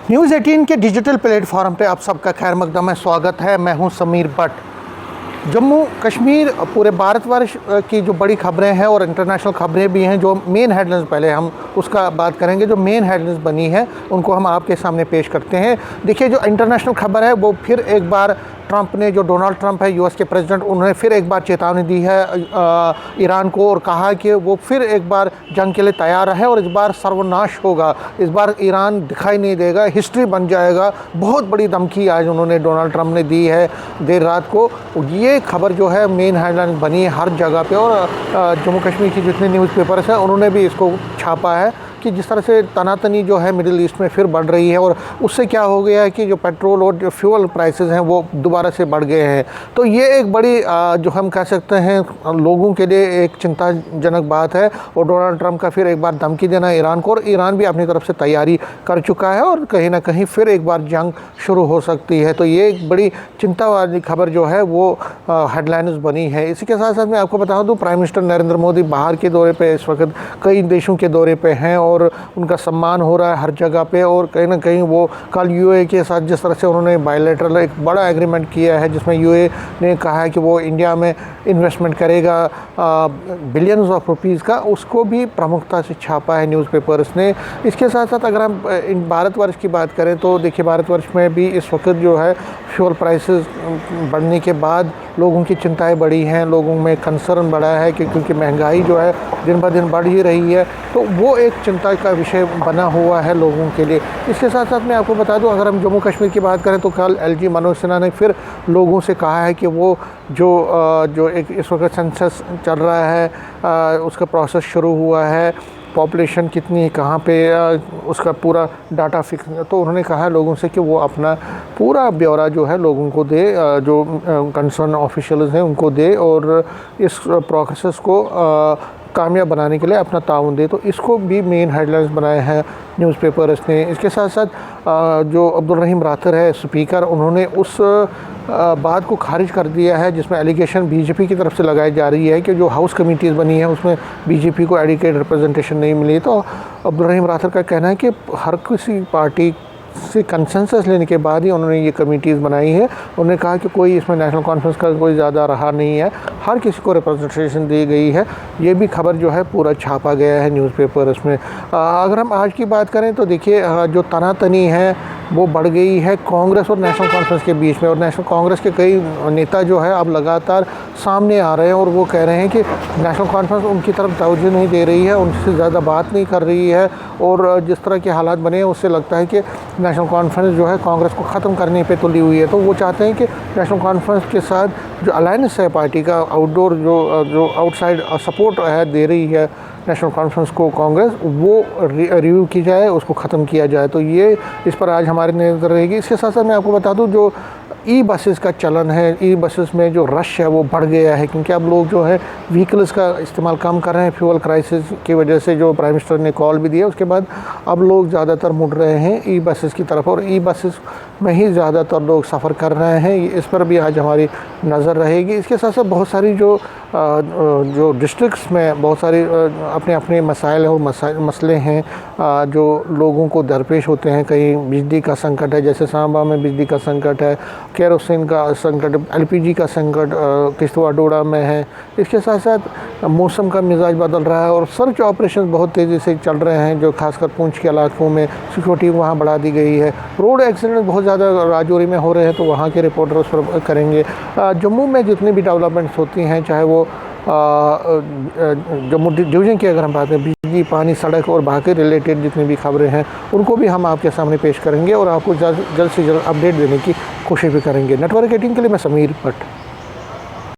News 18 के digital platform पे आप सबका खैर मकदम है, स्वागत है। मैं हूं समीर भट्ट। जम्मू कश्मीर पूरे भारतवर्ष की जो बड़ी खबरें हैं और इंटरनेशनल खबरें भी हैं, जो मेन हेडलाइंस, पहले हम उसका बात करेंगे। जो मेन हेडलाइंस बनी है उनको हम आपके सामने पेश करते हैं। देखिए, जो इंटरनेशनल खबर है वो फिर एक बार ट्रंप ने, जो डोनाल्ड ट्रंप है यूएस के प्रेसिडेंट, उन्होंने फिर एक बार चेतावनी दी है ईरान को और कहा कि वो फिर एक बार जंग के लिए तैयार है और इस बार सर्वनाश होगा। इस बार ईरान दिखाई नहीं देगा, हिस्ट्री बन जाएगा। बहुत बड़ी धमकी आज उन्होंने, डोनाल्ड ट्रंप ने दी है देर रात को। ये खबर जो है मेन हेडलाइन बनी है हर जगह पे, और जम्मू कश्मीर की जितने न्यूज़पेपर्स हैं उन्होंने भी इसको छापा है कि जिस तरह से तनातनी जो है मिडिल ईस्ट में फिर बढ़ रही है, और उससे क्या हो गया है कि जो पेट्रोल और जो फ्यूल प्राइसेस हैं वो दोबारा से बढ़ गए हैं। तो ये एक बड़ी जो हम कह सकते हैं लोगों के लिए एक चिंताजनक बात है। और डोनाल्ड ट्रंप का फिर एक बार धमकी देना ईरान को, और ईरान भी अपनी तरफ से तैयारी कर चुका है और कहीं ना कहीं फिर एक बार जंग शुरू हो सकती है। तो ये एक बड़ी चिंता वाली खबर जो है वो हेडलाइंस बनी है। इसी के साथ साथ मैं आपको बता दूँ, प्राइम मिनिस्टर नरेंद्र मोदी बाहर के दौरे पर इस वक्त कई देशों के दौरे पर हैं और उनका सम्मान हो रहा है हर जगह पे। और कहीं ना कहीं वो कल यूए के साथ जिस तरह से उन्होंने बायलैटरल एक बड़ा एग्रीमेंट किया है, जिसमें यूए ने कहा है कि वो इंडिया में इन्वेस्टमेंट करेगा बिलियंस ऑफ रुपीज़ का, उसको भी प्रमुखता से छापा है न्यूज़पेपर्स ने। इसके साथ साथ अगर हम इन भारतवर्ष की बात करें तो देखिए, भारतवर्ष में भी इस वक्त जो है फ्यूल प्राइसेस बढ़ने के बाद लोगों की चिंताएं बढ़ी हैं, लोगों में कंसर्न बढ़ा है कि क्योंकि महंगाई जो है दिन ब दिन बढ़ ही रही है, तो वो एक चिंता का विषय बना हुआ है लोगों के लिए। इसके साथ साथ मैं आपको बता दूं, अगर हम जम्मू कश्मीर की बात करें तो कल एलजी मनोज सिन्हा ने फिर लोगों से कहा है कि वो जो एक इस वक्त सेंसस चल रहा है, उसका प्रोसेस शुरू हुआ है, पॉपुलेशन कितनी है, कहाँ पे, उसका पूरा डाटा फिक्स। तो उन्होंने कहा है लोगों से कि वो अपना पूरा ब्यौरा जो है लोगों को दे, जो कंसर्न ऑफिशियल्स हैं उनको दे, और इस प्रोसेस को कामयाब बनाने के लिए अपना ताउन दे। तो इसको भी मेन हेडलाइंस बनाए हैं न्यूज़पेपर्स ने। इसके साथ साथ जो अब्दुल रहीम राथर है स्पीकर, उन्होंने उस बात को खारिज कर दिया है जिसमें एलिगेशन बीजेपी की तरफ से लगाई जा रही है कि जो हाउस कमेटीज़ बनी है उसमें बीजेपी को एडिक्वेट रिप्रेजेंटेशन नहीं मिली। तो अब्दुल रहीम राथर का कहना है कि हर किसी पार्टी से कंसेंसस लेने के बाद ही उन्होंने ये कमेटीज़ बनाई है। उन्होंने कहा कि कोई इसमें नेशनल कॉन्फ्रेंस का कोई ज़्यादा रहा नहीं है, हर किसी को रिप्रेजेंटेशन दी गई है। ये भी खबर जो है पूरा छापा गया है न्यूज़पेपर इसमें। अगर हम आज की बात करें तो देखिए, जो तनातनी है वो बढ़ गई है कांग्रेस और नेशनल कॉन्फ्रेंस के बीच में, और नेशनल कांग्रेस के कई नेता जो है अब लगातार सामने आ रहे हैं और वो कह रहे हैं कि नेशनल कॉन्फ्रेंस उनकी तरफ तवज्जो नहीं दे रही है, उनसे ज़्यादा बात नहीं कर रही है। और जिस तरह के हालात बने हैं उससे लगता है कि नेशनल कॉन्फ्रेंस जो है कांग्रेस को ख़त्म करने पे तुली हुई है। तो वो चाहते हैं कि नेशनल कॉन्फ्रेंस के साथ जो अलायंस है पार्टी का, आउटडोर जो आउटसाइड सपोर्ट है दे रही है नेशनल कॉन्फ्रेंस को कांग्रेस, वो रिव्यू की जाए, उसको ख़त्म किया जाए। तो ये इस पर आज हमारी नज़र रहेगी। इसके साथ साथ मैं आपको बता दूं, जो ई बसेस का चलन है, ई बसेस में जो रश है वो बढ़ गया है, क्योंकि अब लोग जो है व्हीकल्स का इस्तेमाल कम कर रहे हैं। फ्यूल क्राइसिस की वजह से जो प्राइम मिनिस्टर ने कॉल भी दिया, उसके बाद अब लोग ज़्यादातर मुड़ रहे हैं ई बसेस की तरफ, और ई बसेस में ही ज़्यादातर लोग सफ़र कर रहे हैं। इस पर भी आज हमारी नज़र रहेगी। इसके साथ साथ बहुत सारी जो डिस्ट्रिक्ट्स में बहुत सारी अपने अपने मसाइल और मसले हैं जो लोगों को दरपेश होते हैं। कहीं बिजली का संकट है, जैसे सांबा में बिजली का संकट है, केरोसिन का संकट, एलपीजी का संकट किश्तवाड़ डोडा में है। इसके साथ साथ मौसम का मिजाज बदल रहा है और सर्च ऑपरेशन बहुत तेज़ी से चल रहे हैं, जो खासकर पुंछ के इलाकों में सिक्योरिटी वहाँ बढ़ा दी गई है। रोड एक्सीडेंट बहुत ज़्यादा राजौरी में हो रहे हैं, तो वहाँ के रिपोर्टर उस पर करेंगे। जम्मू में जितनी भी डेवलपमेंट्स होती हैं, चाहे वो जम्मू डिवीज़न की अगर हम बात करें, बिजली, पानी, सड़क और बाकी रिलेटेड जितनी भी खबरें हैं उनको भी हम आपके सामने पेश करेंगे और आपको जल्द से जल्द अपडेट देने की कोशिश भी करेंगे। नेटवर्क 18 के लिए मैं समीर भट्ट।